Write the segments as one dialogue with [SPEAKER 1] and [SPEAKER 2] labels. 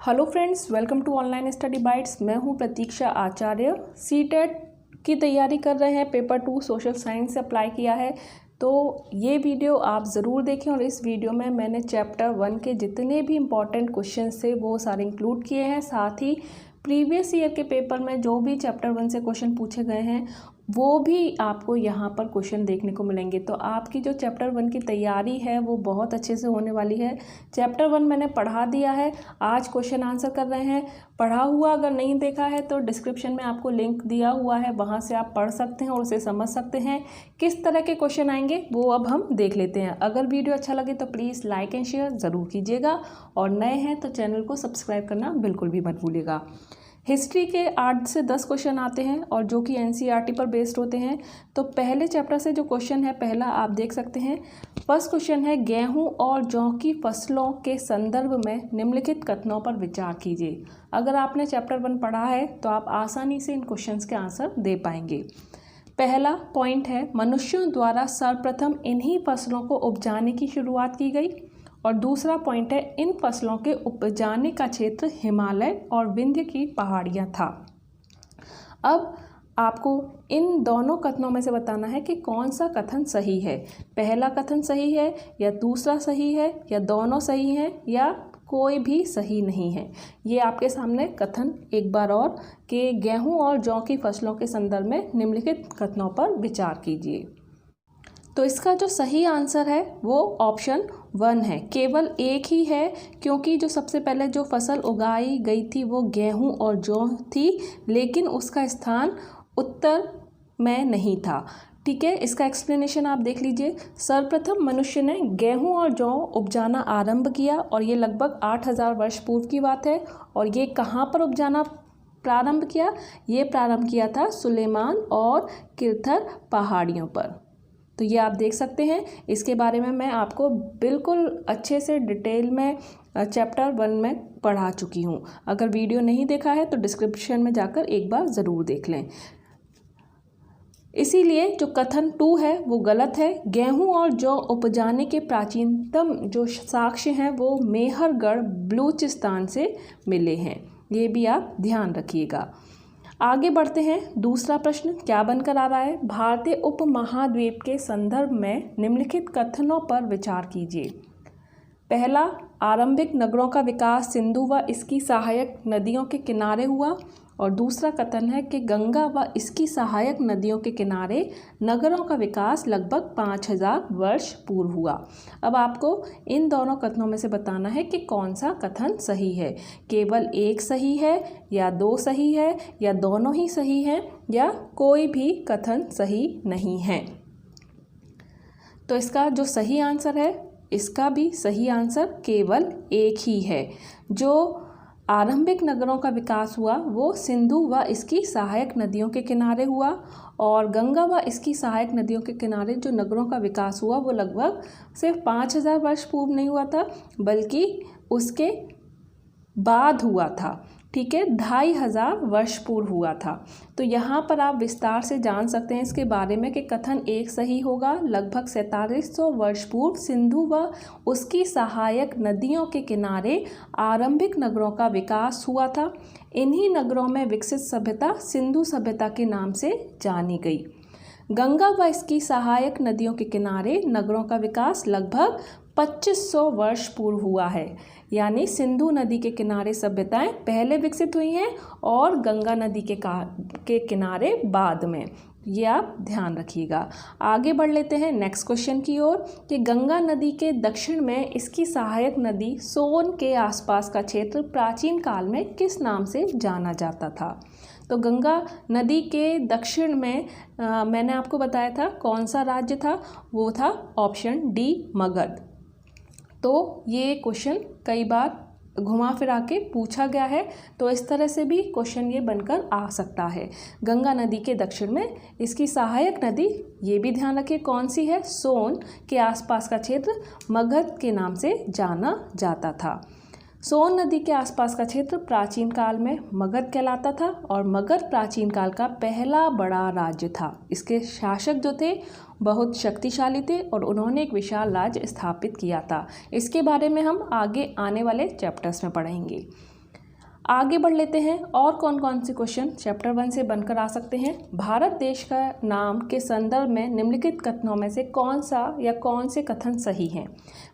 [SPEAKER 1] Hello friends, welcome to online study bytes. मैं हूं प्रतीक्षा आचार्य। CTET की तैयारी कर रहे हैं, पेपर 2 सोशल साइंस से अप्लाई किया है, तो ये वीडियो आप ज़रूर देखें। और इस वीडियो में मैंने चैप्टर 1 के जितने भी इम्पॉर्टेंट क्वेश्चन थे वो सारे इंक्लूड किए हैं। साथ ही प्रीवियस ईयर के पेपर में जो भी चैप्टर 1 से क्वेश्चन पूछे गए हैं वो भी आपको यहाँ पर क्वेश्चन देखने को मिलेंगे। तो आपकी जो चैप्टर 1 की तैयारी है वो बहुत अच्छे से होने वाली है। चैप्टर 1 मैंने पढ़ा दिया है, आज क्वेश्चन आंसर कर रहे हैं। पढ़ा हुआ अगर नहीं देखा है तो डिस्क्रिप्शन में आपको लिंक दिया हुआ है, वहाँ से आप पढ़ सकते हैं और उसे समझ सकते हैं। किस तरह के क्वेश्चन आएंगे वो अब हम देख लेते हैं। अगर वीडियो अच्छा लगे तो प्लीज़ लाइक एंड शेयर ज़रूर कीजिएगा, और नए हैं तो चैनल को सब्सक्राइब करना बिल्कुल भी मत भूलिएगा। हिस्ट्री के 8 से 10 क्वेश्चन आते हैं और जो कि एनसीईआरटी पर बेस्ड होते हैं। तो पहले चैप्टर से जो क्वेश्चन है पहला आप देख सकते हैं। फर्स्ट क्वेश्चन है, गेहूं और जौ की फसलों के संदर्भ में निम्नलिखित कथनों पर विचार कीजिए। अगर आपने चैप्टर 1 पढ़ा है तो आप आसानी से इन क्वेश्चंस के आंसर दे पाएंगे। पहला पॉइंट है, मनुष्यों द्वारा सर्वप्रथम इन्हीं फसलों को उपजाने की शुरुआत की गई। और दूसरा पॉइंट है, इन फसलों के उपजाने का क्षेत्र हिमालय और विंध्य की पहाड़ियाँ था। अब आपको इन दोनों कथनों में से बताना है कि कौन सा कथन सही है। पहला कथन सही है या दूसरा सही है या दोनों सही हैं या कोई भी सही नहीं है। ये आपके सामने कथन एक बार और, कि गेहूं और जौ की फसलों के संदर्भ में निम्नलिखित कथनों पर विचार कीजिए। तो इसका जो सही आंसर है वो ऑप्शन 1 है। केवल एक ही है, क्योंकि जो सबसे पहले जो फसल उगाई गई थी वो गेहूं और जौ थी, लेकिन उसका स्थान उत्तर में नहीं था। ठीक है, इसका एक्सप्लेनेशन आप देख लीजिए। सर्वप्रथम मनुष्य ने गेहूं और जौ उपजाना आरंभ किया और ये लगभग 8000 वर्ष पूर्व की बात है। और ये कहाँ पर उपजाना प्रारंभ किया? ये प्रारंभ किया था सुलेमान और किरथर पहाड़ियों पर। तो ये आप देख सकते हैं। इसके बारे में मैं आपको बिल्कुल अच्छे से डिटेल में चैप्टर 1 में पढ़ा चुकी हूँ। अगर वीडियो नहीं देखा है तो डिस्क्रिप्शन में जाकर एक बार ज़रूर देख लें। इसीलिए जो कथन 2 है वो गलत है। गेहूं और जौ उपजाने के प्राचीनतम जो साक्ष्य हैं वो मेहरगढ़ बलूचिस्तान से मिले हैं। ये भी आप ध्यान रखिएगा। आगे बढ़ते हैं। दूसरा प्रश्न क्या बनकर आ रहा है, भारतीय उपमहाद्वीप के संदर्भ में निम्नलिखित कथनों पर विचार कीजिए। पहला, आरंभिक नगरों का विकास सिंधु व इसकी सहायक नदियों के किनारे हुआ। और दूसरा कथन है कि गंगा व इसकी सहायक नदियों के किनारे नगरों का विकास लगभग 5000 वर्ष पूर्व हुआ। अब आपको इन दोनों कथनों में से बताना है कि कौन सा कथन सही है। केवल एक सही है या दो सही है या दोनों ही सही हैं या कोई भी कथन सही नहीं है। तो इसका जो सही आंसर है, इसका भी सही आंसर केवल एक ही है। जो आरंभिक नगरों का विकास हुआ वो सिंधु व इसकी सहायक नदियों के किनारे हुआ, और गंगा व इसकी सहायक नदियों के किनारे जो नगरों का विकास हुआ वो लगभग सिर्फ 5000 वर्ष पूर्व नहीं हुआ था, बल्कि उसके बाद हुआ था। ठीक है, 2500 वर्ष पूर्व हुआ था। तो यहाँ पर आप विस्तार से जान सकते हैं इसके बारे में कि कथन एक सही होगा। लगभग 4700 वर्ष पूर्व सिंधु व उसकी सहायक नदियों के किनारे आरंभिक नगरों का विकास हुआ था। इन्हीं नगरों में विकसित सभ्यता सिंधु सभ्यता के नाम से जानी गई। गंगा व इसकी सहायक नदियों के किनारे नगरों का विकास लगभग 2500 वर्ष पूर्व हुआ है। यानी सिंधु नदी के किनारे सभ्यताएं पहले विकसित हुई हैं और गंगा नदी के किनारे बाद में। ये आप ध्यान रखिएगा। आगे बढ़ लेते हैं नेक्स्ट क्वेश्चन की ओर, कि गंगा नदी के दक्षिण में इसकी सहायक नदी सोन के आसपास का क्षेत्र प्राचीन काल में किस नाम से जाना जाता था। तो गंगा नदी के दक्षिण में मैंने आपको बताया था कौन सा राज्य था, वो था ऑप्शन डी, मगध। तो ये क्वेश्चन कई बार घुमा फिरा के पूछा गया है, तो इस तरह से भी क्वेश्चन ये बनकर आ सकता है। गंगा नदी के दक्षिण में इसकी सहायक नदी, ये भी ध्यान रखिए कौन सी है, सोन के आसपास का क्षेत्र मगध के नाम से जाना जाता था। सोन नदी के आसपास का क्षेत्र प्राचीन काल में मगध कहलाता था, और मगध प्राचीन काल का पहला बड़ा राज्य था। इसके शासक जो थे बहुत शक्तिशाली थे और उन्होंने एक विशाल राज्य स्थापित किया था। इसके बारे में हम आगे आने वाले चैप्टर्स में पढ़ेंगे। आगे बढ़ लेते हैं और कौन कौन से क्वेश्चन चैप्टर 1 से बनकर आ सकते हैं। भारत देश का नाम के संदर्भ में निम्नलिखित कथनों में से कौन सा या कौन से कथन सही हैं।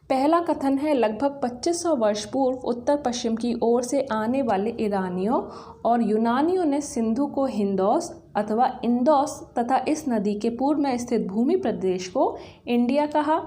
[SPEAKER 1] पहला कथन है, लगभग 2500 वर्ष पूर्व उत्तर पश्चिम की ओर से आने वाले ईरानियों और यूनानियों ने सिंधु को हिंदौस अथवा इंदौस तथा इस नदी के पूर्व में स्थित भूमि प्रदेश को इंडिया कहा।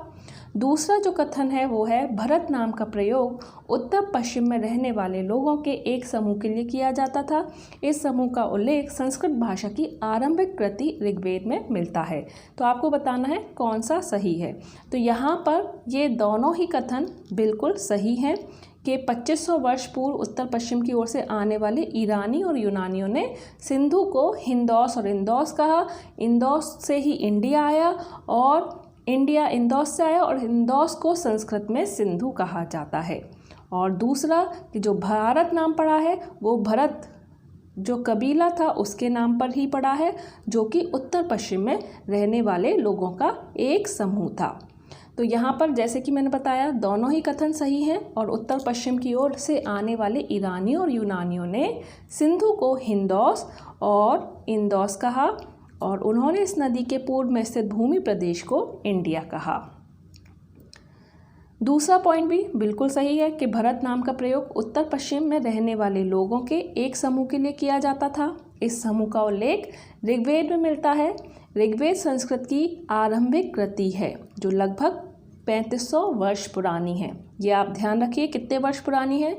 [SPEAKER 1] दूसरा जो कथन है वो है, भरत नाम का प्रयोग उत्तर पश्चिम में रहने वाले लोगों के एक समूह के लिए किया जाता था। इस समूह का उल्लेख संस्कृत भाषा की आरंभिक कृति ऋग्वेद में मिलता है। तो आपको बताना है कौन सा सही है। तो यहाँ पर ये दोनों ही कथन बिल्कुल सही हैं कि 2500 वर्ष पूर्व उत्तर पश्चिम की ओर से आने वाले ईरानी और यूनानियों ने सिंधु को हिंदौस और इंदौस कहा। इंदौस से ही इंडिया आया और इंडिया इंदौस से आया और इंदौस को संस्कृत में सिंधु कहा जाता है। और दूसरा कि जो भारत नाम पड़ा है वो भरत जो कबीला था उसके नाम पर ही पड़ा है, जो कि उत्तर पश्चिम में रहने वाले लोगों का एक समूह था। तो यहाँ पर जैसे कि मैंने बताया दोनों ही कथन सही हैं और उत्तर पश्चिम की ओर से आने वाले ईरानी और यूनानियों ने सिंधु को हिंदौस और इंदौस कहा और उन्होंने इस नदी के पूर्व में स्थित भूमि प्रदेश को इंडिया कहा। दूसरा पॉइंट भी बिल्कुल सही है कि भरत नाम का प्रयोग उत्तर पश्चिम में रहने वाले लोगों के एक समूह के लिए किया जाता था। इस समूह का उल्लेख ऋग्वेद में मिलता है। ऋग्वेद संस्कृत की आरंभिक कृति है जो लगभग 3500 वर्ष पुरानी है। ये आप ध्यान रखिए कितने वर्ष पुरानी है,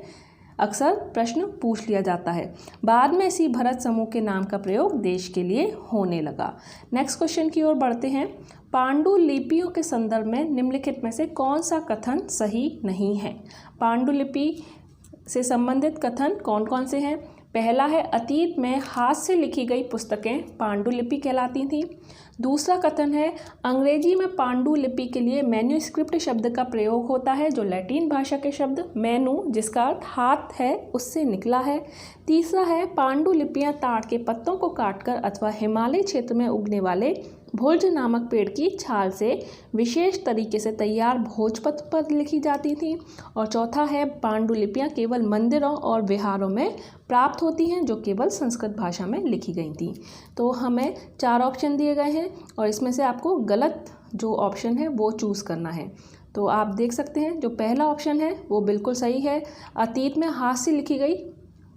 [SPEAKER 1] अक्सर प्रश्न पूछ लिया जाता है। बाद में इसी भरत समूह के नाम का प्रयोग देश के लिए होने लगा। नेक्स्ट क्वेश्चन की ओर बढ़ते हैं। पांडुलिपियों के संदर्भ में निम्नलिखित में से कौन सा कथन सही नहीं है। पांडुलिपि से संबंधित कथन कौन कौन से हैं। पहला है, अतीत में हाथ से लिखी गई पुस्तकें पांडुलिपि कहलाती थीं। दूसरा कथन है, अंग्रेजी में पांडुलिपि के लिए मैन्यूस्क्रिप्ट शब्द का प्रयोग होता है जो लैटिन भाषा के शब्द मैनू जिसका अर्थ हाथ है उससे निकला है। तीसरा है, पांडुलिपियां ताड़ के पत्तों को काटकर अथवा हिमालय क्षेत्र में उगने वाले भोज नामक पेड़ की छाल से विशेष तरीके से तैयार भोजपत्र पर लिखी जाती थी। और चौथा है, पांडुलिपियां केवल मंदिरों और विहारों में प्राप्त होती हैं जो केवल संस्कृत भाषा में लिखी गई थी। तो हमें 4 ऑप्शन दिए गए हैं और इसमें से आपको गलत जो ऑप्शन है वो चूज़ करना है। तो आप देख सकते हैं जो पहला ऑप्शन है वो बिल्कुल सही है, अतीत में हाथ से लिखी गई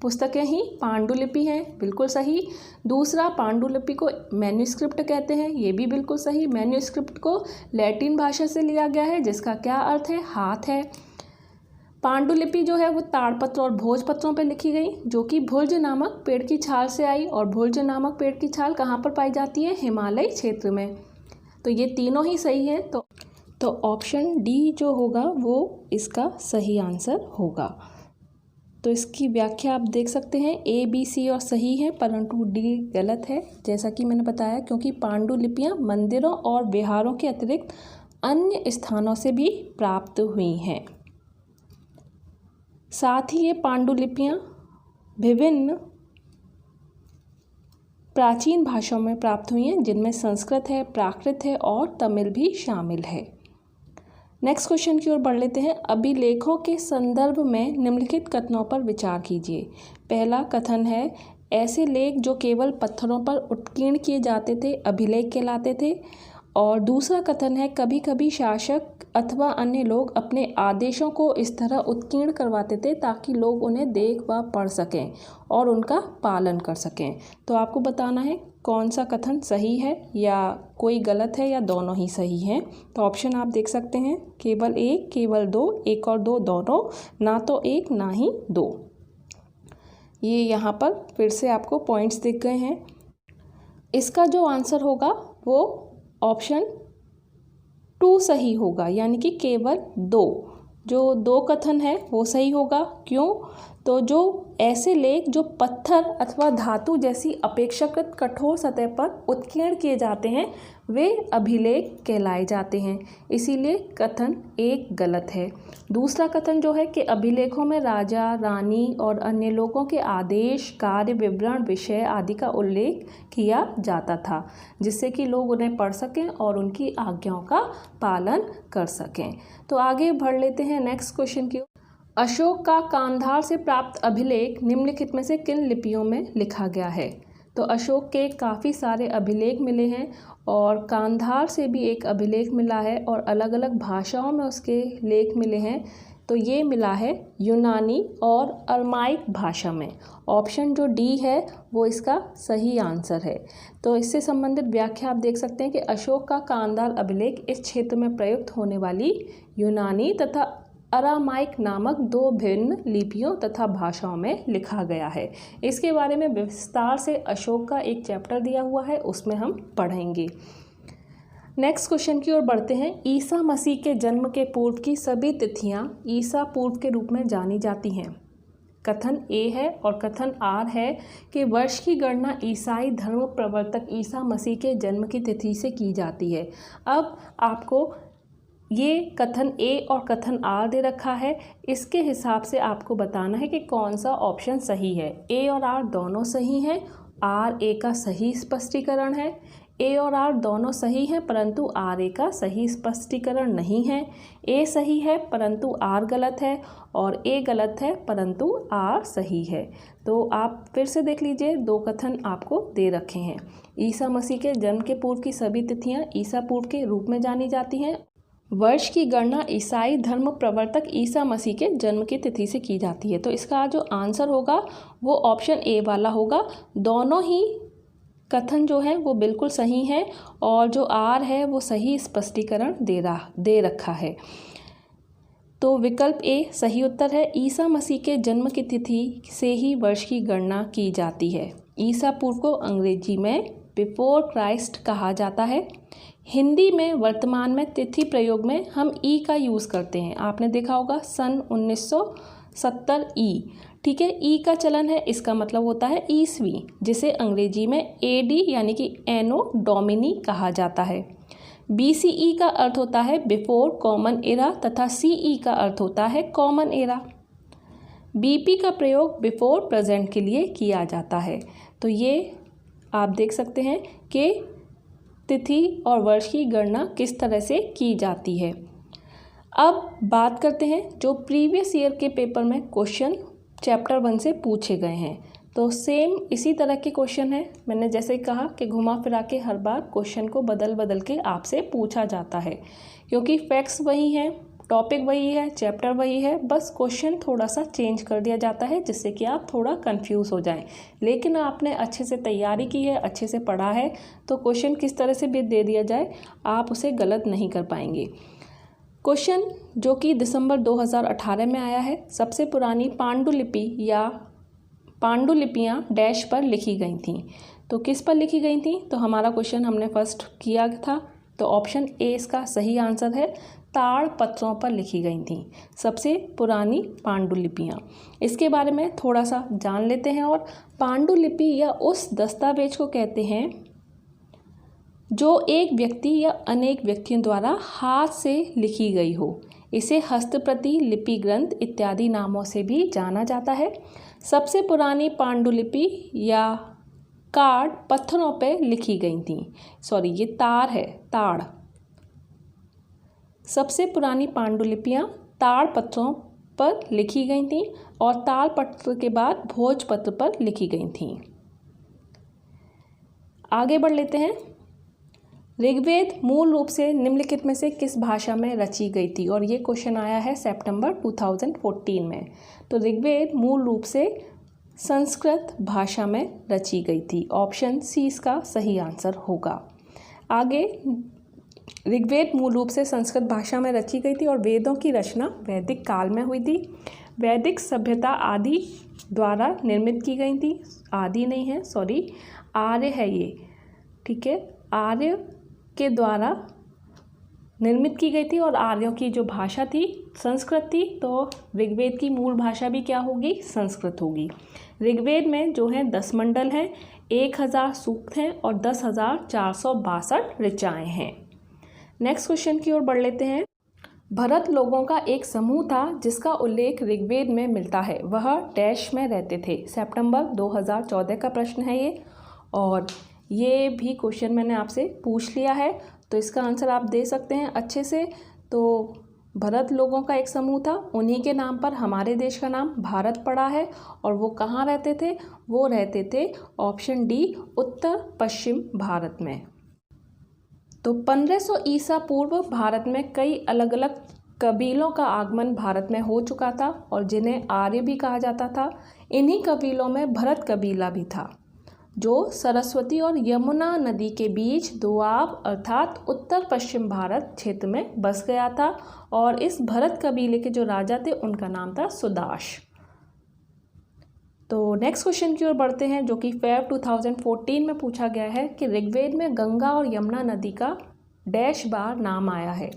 [SPEAKER 1] पुस्तकें ही पांडुलिपि हैं, बिल्कुल सही। दूसरा, पांडुलिपि को मैन्यूस्क्रिप्ट कहते हैं, ये भी बिल्कुल सही। मैन्यूस्क्रिप्ट को लैटिन भाषा से लिया गया है जिसका क्या अर्थ है, हाथ है। पांडुलिपि जो है वो ताड़पत्र और भोजपत्रों पर लिखी गई जो कि भुर्ज नामक पेड़ की छाल से आई और भुर्ज नामक पेड़ की छाल कहाँ पर पाई जाती है, हिमालय क्षेत्र में। तो ये तीनों ही सही है। तो ऑप्शन डी जो होगा वो इसका सही आंसर होगा। तो इसकी व्याख्या आप देख सकते हैं, ए बी सी और सही है परंतु डी गलत है। जैसा कि मैंने बताया क्योंकि पांडुलिपियां मंदिरों और विहारों के अतिरिक्त अन्य स्थानों से भी प्राप्त हुई हैं। साथ ही ये पांडुलिपियां विभिन्न प्राचीन भाषाओं में प्राप्त हुई हैं जिनमें संस्कृत है, प्राकृत है और तमिल भी शामिल है। नेक्स्ट क्वेश्चन की ओर बढ़ लेते हैं। अभिलेखों के संदर्भ में निम्नलिखित कथनों पर विचार कीजिए। पहला कथन है, ऐसे लेख जो केवल पत्थरों पर उत्कीर्ण किए जाते थे अभिलेख कहलाते थे। और दूसरा कथन है, कभी कभी शासक अथवा अन्य लोग अपने आदेशों को इस तरह उत्कीर्ण करवाते थे ताकि लोग उन्हें देख व पढ़ सकें और उनका पालन कर सकें। तो आपको बताना है कौन सा कथन सही है या कोई गलत है या दोनों ही सही हैं। तो ऑप्शन आप देख सकते हैं, केवल एक, केवल दो, एक और दो, दोनों, ना तो एक ना ही दो। ये यहाँ पर फिर से आपको पॉइंट्स दिख गए हैं। इसका जो आंसर होगा वो ऑप्शन 2 सही होगा, यानी कि केवल 2। जो 2 कथन है वो सही होगा। क्यों? तो जो ऐसे लेख जो पत्थर अथवा धातु जैसी अपेक्षाकृत कठोर सतह पर उत्कीर्ण किए जाते हैं वे अभिलेख कहलाए जाते हैं, इसीलिए कथन 1 गलत है। दूसरा कथन जो है कि अभिलेखों में राजा, रानी और अन्य लोगों के आदेश, कार्य विवरण, विषय आदि का उल्लेख किया जाता था जिससे कि लोग उन्हें पढ़ सकें और उनकी आज्ञाओं का पालन कर सकें। तो आगे बढ़ लेते हैं नेक्स्ट क्वेश्चन की। अशोक का कांधार से प्राप्त अभिलेख निम्नलिखित में से किन लिपियों में लिखा गया है? तो अशोक के काफ़ी सारे अभिलेख मिले हैं और कांधार से भी एक अभिलेख मिला है और अलग अलग भाषाओं में उसके लेख मिले हैं। तो ये मिला है यूनानी और अरमाइक भाषा में। ऑप्शन जो डी है वो इसका सही आंसर है। तो इससे संबंधित व्याख्या आप देख सकते हैं कि अशोक का कांधार अभिलेख इस क्षेत्र में प्रयुक्त होने वाली यूनानी तथा अरामाइक नामक दो भिन्न लिपियों तथा भाषाओं में लिखा गया है। इसके बारे में विस्तार से अशोक का एक चैप्टर दिया हुआ है, उसमें हम पढ़ेंगे। नेक्स्ट क्वेश्चन की ओर बढ़ते हैं। ईसा मसीह के जन्म के पूर्व की सभी तिथियां ईसा पूर्व के रूप में जानी जाती हैं। कथन ए है और कथन आर है कि वर्ष की गणना ईसाई धर्म प्रवर्तक ईसा मसीह के जन्म की तिथि से की जाती है। अब आपको ये कथन ए और कथन आर दे रखा है, इसके हिसाब से आपको बताना है कि कौन सा ऑप्शन सही है। ए और आर दोनों सही हैं, आर ए का सही स्पष्टीकरण है। ए और आर दोनों सही हैं परंतु आर ए का सही स्पष्टीकरण नहीं है। ए सही है परंतु आर गलत है और ए गलत है परंतु आर सही है। तो आप फिर से देख लीजिए, दो कथन आपको दे रखे हैं। ईसा मसीह के जन्म के पूर्व की सभी तिथियां ईसा पूर्व के रूप में जानी जाती हैं। वर्ष की गणना ईसाई धर्म प्रवर्तक ईसा मसीह के जन्म की तिथि से की जाती है। तो इसका जो आंसर होगा वो ऑप्शन ए वाला होगा। दोनों ही कथन जो है वो बिल्कुल सही हैं और जो आर है वो सही स्पष्टीकरण दे रखा है। तो विकल्प ए सही उत्तर है। ईसा मसीह के जन्म की तिथि से ही वर्ष की गणना की जाती है। ईसा पूर्व को अंग्रेजी में बिफोर क्राइस्ट कहा जाता है। हिंदी में वर्तमान में तिथि प्रयोग में हम ई का यूज़ करते हैं। आपने देखा होगा सन 1970 ई, ठीक है। ई का चलन है, इसका मतलब होता है ईसवी, जिसे अंग्रेजी में एडी यानी कि एनो डोमिनी कहा जाता है। बीसीई का अर्थ होता है बिफोर कॉमन एरा तथा सीई का अर्थ होता है कॉमन एरा। बीपी का प्रयोग बिफोर प्रेजेंट के लिए किया जाता है। तो ये आप देख सकते हैं कि तिथि और वर्ष की गणना किस तरह से की जाती है। अब बात करते हैं जो प्रीवियस ईयर के पेपर में क्वेश्चन चैप्टर 1 से पूछे गए हैं। तो सेम इसी तरह के क्वेश्चन है। मैंने जैसे कहा कि घुमा फिरा के हर बार क्वेश्चन को बदल बदल के आपसे पूछा जाता है, क्योंकि फैक्ट्स वही हैं, टॉपिक वही है, चैप्टर वही है, बस क्वेश्चन थोड़ा सा चेंज कर दिया जाता है जिससे कि आप थोड़ा कंफ्यूज हो जाएं। लेकिन आपने अच्छे से तैयारी की है, अच्छे से पढ़ा है, तो क्वेश्चन किस तरह से भी दे दिया जाए आप उसे गलत नहीं कर पाएंगे। क्वेश्चन जो कि दिसंबर 2018 में आया है, सबसे पुरानी पांडुलिपि या पांडुलिपियाँ डैश पर लिखी गई थीं। तो किस पर लिखी गई थी? तो हमारा क्वेश्चन हमने फर्स्ट किया था, तो ऑप्शन ए इसका सही आंसर है। ताड़ पत्रों पर लिखी गई थी सबसे पुरानी पांडुलिपियाँ। इसके बारे में थोड़ा सा जान लेते हैं। और पांडुलिपि या उस दस्तावेज को कहते हैं जो एक व्यक्ति या अनेक व्यक्तियों द्वारा हाथ से लिखी गई हो। इसे हस्तप्रति, लिपि ग्रंथ इत्यादि नामों से भी जाना जाता है। सबसे पुरानी पांडुलिपि या कार्ड पत्थरों पर लिखी गई थी। सॉरी, ये तार है, ताड़। सबसे पुरानी पांडुलिपियाँ ताड़ पत्रों पर लिखी गई थीं और ताड़ पत्र के बाद भोजपत्र पर लिखी गई थीं। आगे बढ़ लेते हैं। ऋग्वेद मूल रूप से निम्नलिखित में से किस भाषा में रची गई थी? और ये क्वेश्चन आया है सितंबर 2014 में। तो ऋग्वेद मूल रूप से संस्कृत भाषा में रची गई थी। ऑप्शन सी इसका सही आंसर होगा। आगे, ऋग्वेद मूल रूप से संस्कृत भाषा में रची गई थी और वेदों की रचना वैदिक काल में हुई थी। वैदिक सभ्यता आदि द्वारा निर्मित की गई थी। आदि नहीं है, सॉरी, आर्य है ये, ठीक है। आर्य के द्वारा निर्मित की गई थी और आर्यों की जो भाषा थी संस्कृत थी। तो ऋग्वेद की मूल भाषा भी क्या होगी? संस्कृत होगी। ऋग्वेद में जो है 10 मंडल हैं, 1000 सूक्त हैं और 10,462 ऋचाएँ हैं। नेक्स्ट क्वेश्चन की ओर बढ़ लेते हैं। भरत लोगों का एक समूह था जिसका उल्लेख ऋग्वेद में मिलता है। वह डैश में रहते थे। सितंबर 2014 का प्रश्न है ये, और ये भी क्वेश्चन मैंने आपसे पूछ लिया है, तो इसका आंसर आप दे सकते हैं अच्छे से। तो भरत लोगों का एक समूह था, उन्हीं के नाम पर हमारे देश का नाम भारत पड़ा है। और वो कहाँ रहते थे? वो रहते थे ऑप्शन डी उत्तर पश्चिम भारत में। तो 1500 ईसा पूर्व भारत में कई अलग अलग कबीलों का आगमन भारत में हो चुका था और जिन्हें आर्य भी कहा जाता था। इन्हीं कबीलों में भरत कबीला भी था, जो सरस्वती और यमुना नदी के बीच दोआब अर्थात उत्तर पश्चिम भारत क्षेत्र में बस गया था। और इस भरत कबीले के जो राजा थे उनका नाम था सुदाश। तो नेक्स्ट क्वेश्चन की ओर बढ़ते हैं, जो कि फेब 2014 में पूछा गया है कि ऋग्वेद में गंगा और यमुना नदी का डैश बार नाम आया है।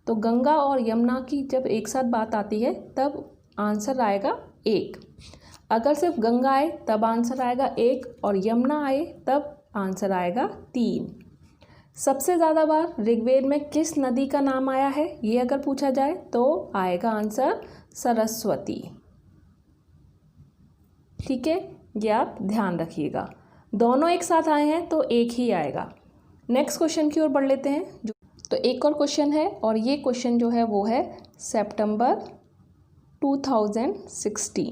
[SPEAKER 1] तो गंगा और यमुना की जब एक साथ बात आती है तब आंसर आएगा 1। अगर सिर्फ गंगा आए तब आंसर आएगा 1 और यमुना आए तब आंसर आएगा 3। सबसे ज़्यादा बार ऋग्वेद में किस नदी का नाम आया है, ये अगर पूछा जाए तो आएगा आंसर सरस्वती। ठीक है, ये आप ध्यान रखिएगा। दोनों एक साथ आए हैं तो एक ही आएगा। नेक्स्ट क्वेश्चन की ओर बढ़ लेते हैं। तो एक और क्वेश्चन है और ये क्वेश्चन जो है वो है सितंबर 2016।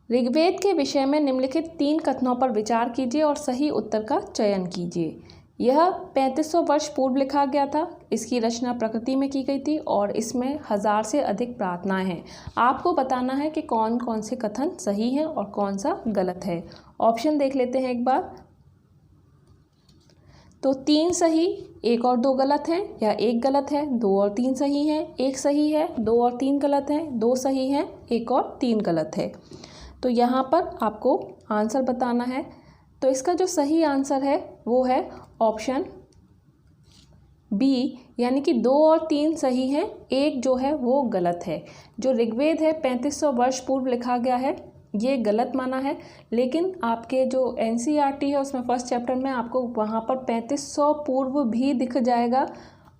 [SPEAKER 1] ऋग्वेद के विषय में निम्नलिखित 3 कथनों पर विचार कीजिए और सही उत्तर का चयन कीजिए। यह 3500 वर्ष पूर्व लिखा गया था। इसकी रचना प्रकृति में की गई थी और इसमें 1000 से अधिक प्रार्थनाएं हैं। आपको बताना है कि कौन कौन से कथन सही हैं और कौन सा गलत है। ऑप्शन देख लेते हैं एक बार। तो 3 सही, 1 और 2 गलत हैं, या 1 गलत है, 2 और 3 सही हैं, 1 सही है, 2 और 3 गलत हैं, 2 सही हैं, 1 और 3 गलत है। तो यहाँ पर आपको आंसर बताना है। तो इसका जो सही आंसर है वो है ऑप्शन बी, यानी कि 2 और 3 सही हैं, 1 जो है वो गलत है। जो ऋग्वेद है 3500 वर्ष पूर्व लिखा गया है, ये गलत माना है। लेकिन आपके जो NCERT है उसमें फर्स्ट चैप्टर में आपको वहाँ पर 3500 पूर्व भी दिख जाएगा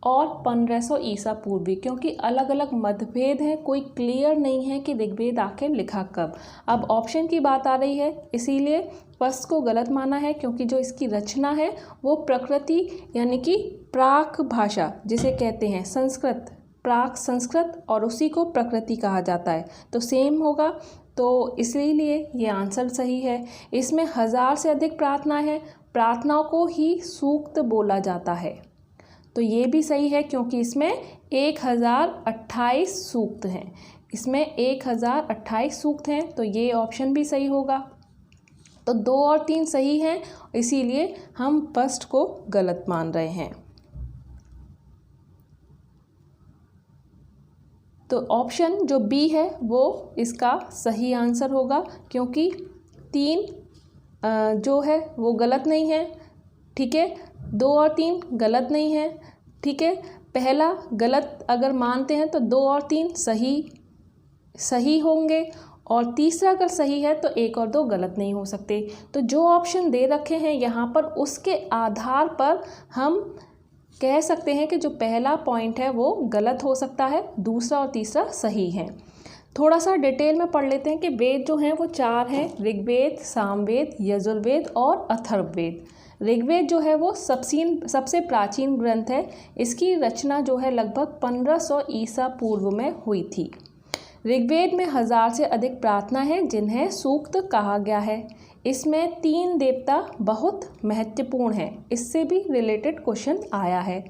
[SPEAKER 1] और 1500 ईसा पूर्व भी, क्योंकि अलग अलग मतभेद हैं, कोई क्लियर नहीं है कि ऋग्वेद आखिर लिखा कब। अब ऑप्शन की बात आ रही है, इसीलिए फर्स्ट को गलत माना है, क्योंकि जो इसकी रचना है वो प्रकृति यानी कि प्राक भाषा जिसे कहते हैं संस्कृत, प्राक संस्कृत, और उसी को प्रकृति कहा जाता है, तो सेम होगा। तो इसीलिए ये आंसर सही है। इसमें 1000 से अधिक प्रार्थना है, प्रार्थनाओं को ही सूक्त बोला जाता है, तो ये भी सही है क्योंकि इसमें 1028 सूक्त हैं। इसमें 1028 सूक्त हैं, तो ये ऑप्शन भी सही होगा। तो 2 और 3 सही हैं, इसीलिए हम फर्स्ट को गलत मान रहे हैं। तो ऑप्शन जो बी है वो इसका सही आंसर होगा, क्योंकि 3 जो है वो गलत नहीं है। ठीक है, 2 और 3 गलत नहीं है। ठीक है, पहला गलत अगर मानते हैं तो 2 और 3 सही होंगे, और तीसरा अगर सही है तो 1 और 2 गलत नहीं हो सकते। तो जो ऑप्शन दे रखे हैं यहाँ पर उसके आधार पर हम कह सकते हैं कि जो पहला पॉइंट है वो गलत हो सकता है, दूसरा और तीसरा सही है। थोड़ा सा डिटेल में पढ़ लेते हैं कि वेद जो हैं वो 4 हैं, ऋग्वेद, सामवेद, यजुर्वेद और अथर्ववेद। ऋग्वेद जो है वो सबसे प्राचीन ग्रंथ है। इसकी रचना जो है लगभग 1500 ईसा पूर्व में हुई थी। ऋग्वेद में 1000 से अधिक प्रार्थना है जिन्हें सूक्त कहा गया है। इसमें 3 देवता बहुत महत्वपूर्ण हैं, इससे भी रिलेटेड क्वेश्चन आया है।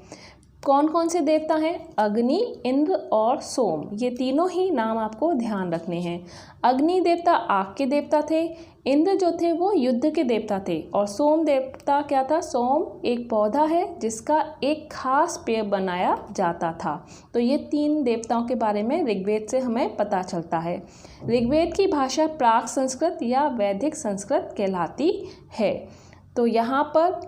[SPEAKER 1] कौन कौन से देवता हैं? अग्नि, इंद्र और सोम, ये तीनों ही नाम आपको ध्यान रखने हैं। अग्नि देवता आग के देवता थे, इंद्र जो थे वो युद्ध के देवता थे, और सोम देवता क्या था? सोम एक पौधा है जिसका एक खास पेय बनाया जाता था। तो ये 3 देवताओं के बारे में ऋग्वेद से हमें पता चलता है। ऋग्वेद की भाषा प्राक संस्कृत या वैदिक संस्कृत कहलाती है। तो यहाँ पर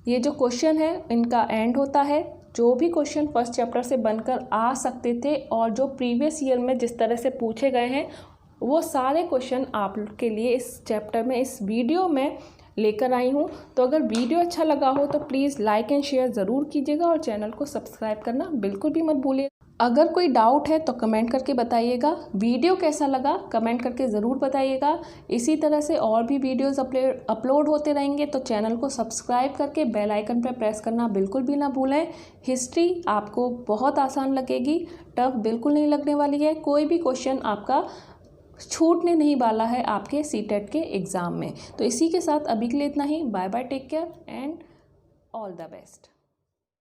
[SPEAKER 1] ये जो क्वेश्चन है इनका एंड होता है। जो भी क्वेश्चन फर्स्ट चैप्टर से बनकर आ सकते थे और जो प्रीवियस ईयर में जिस तरह से पूछे गए हैं वो सारे क्वेश्चन आप लोग के लिए इस चैप्टर में, इस वीडियो में लेकर आई हूँ। तो अगर वीडियो अच्छा लगा हो तो प्लीज़ लाइक एंड शेयर ज़रूर कीजिएगा और चैनल को सब्सक्राइब करना बिल्कुल भी मत भूलिए। अगर कोई डाउट है तो कमेंट करके बताइएगा। वीडियो कैसा लगा कमेंट करके ज़रूर बताइएगा। इसी तरह से और भी वीडियोस अपलोड होते रहेंगे, तो चैनल को सब्सक्राइब करके बेल आइकन पर प्रेस करना बिल्कुल भी ना भूलें। हिस्ट्री आपको बहुत आसान लगेगी, टफ बिल्कुल नहीं लगने वाली है। कोई भी क्वेश्चन आपका छूटने नहीं वाला है आपके सीटेट के एग्ज़ाम में। तो इसी के साथ अभी के लिए इतना ही। Bye bye, take care and all the best.